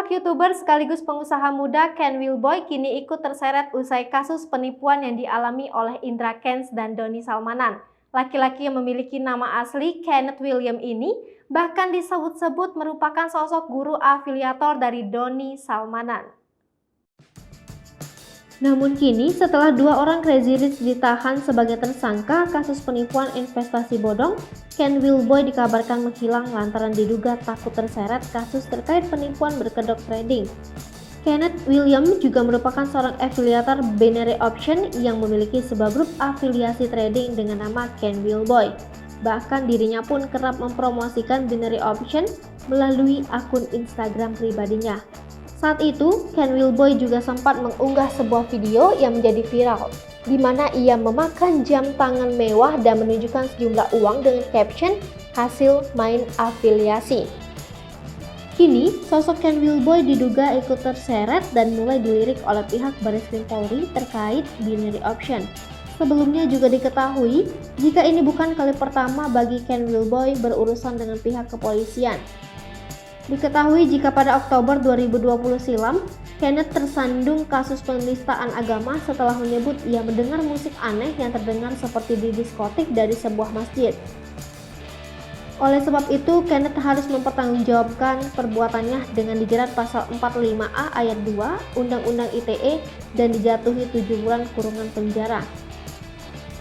Sosok YouTuber sekaligus pengusaha muda Ken Wilboy kini ikut terseret usai kasus penipuan yang dialami oleh Indra Kents dan Doni Salmanan. Laki-laki yang memiliki nama asli Kenneth William ini bahkan disebut-sebut merupakan sosok guru afiliator dari Doni Salmanan. Namun kini setelah 2 orang Crazy Rich ditahan sebagai tersangka kasus penipuan investasi bodong, Ken Wilboy dikabarkan menghilang lantaran diduga takut terseret kasus terkait penipuan berkedok trading. Kenneth William juga merupakan seorang afiliator binary option yang memiliki sebuah grup afiliasi trading dengan nama Ken Wilboy. Bahkan dirinya pun kerap mempromosikan binary option melalui akun Instagram pribadinya. Saat itu, Ken Wilboy juga sempat mengunggah sebuah video yang menjadi viral, di mana ia memakan jam tangan mewah dan menunjukkan sejumlah uang dengan caption hasil main afiliasi. Kini, sosok Ken Wilboy diduga ikut terseret dan mulai dilirik oleh pihak Bareskrim Polri terkait binary option. Sebelumnya juga diketahui jika ini bukan kali pertama bagi Ken Wilboy berurusan dengan pihak kepolisian. Diketahui jika pada Oktober 2020 silam, Kenneth tersandung kasus penistaan agama setelah menyebut ia mendengar musik aneh yang terdengar seperti di diskotik dari sebuah masjid. Oleh sebab itu, Kenneth harus mempertanggungjawabkan perbuatannya dengan dijerat pasal 45A ayat 2 Undang-Undang ITE dan dijatuhi 7 bulan kurungan penjara.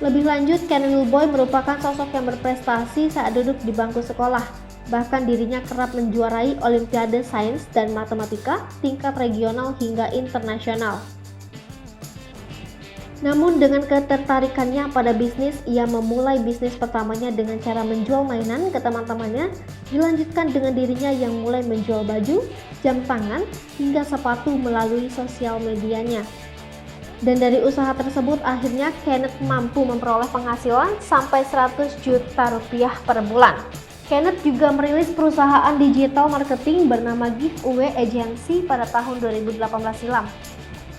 Lebih lanjut, Ken Wilboy merupakan sosok yang berprestasi saat duduk di bangku sekolah. Bahkan dirinya kerap menjuarai Olimpiade Sains dan Matematika tingkat regional hingga internasional. Namun dengan ketertarikannya pada bisnis, ia memulai bisnis pertamanya dengan cara menjual mainan ke teman-temannya, dilanjutkan dengan dirinya yang mulai menjual baju, jam tangan, hingga sepatu melalui sosial medianya. Dan dari usaha tersebut akhirnya Kenneth mampu memperoleh penghasilan sampai 100 juta rupiah per bulan. Kenneth juga merilis perusahaan digital marketing bernama Giveaway Agency pada tahun 2018 silam.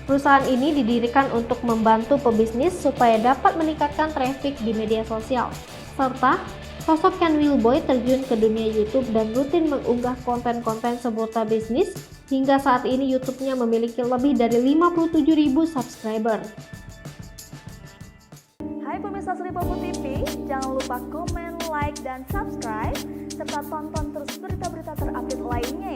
Perusahaan ini didirikan untuk membantu pebisnis supaya dapat meningkatkan traffic di media sosial. Serta, sosok Ken Wilboy terjun ke dunia YouTube dan rutin mengunggah konten-konten seputar bisnis. Hingga saat ini YouTube-nya memiliki lebih dari 57.000 subscriber. Hai pemirsa Sri Popo TV, jangan lupa komen, like, dan subscribe, serta tonton terus berita-berita terupdate lainnya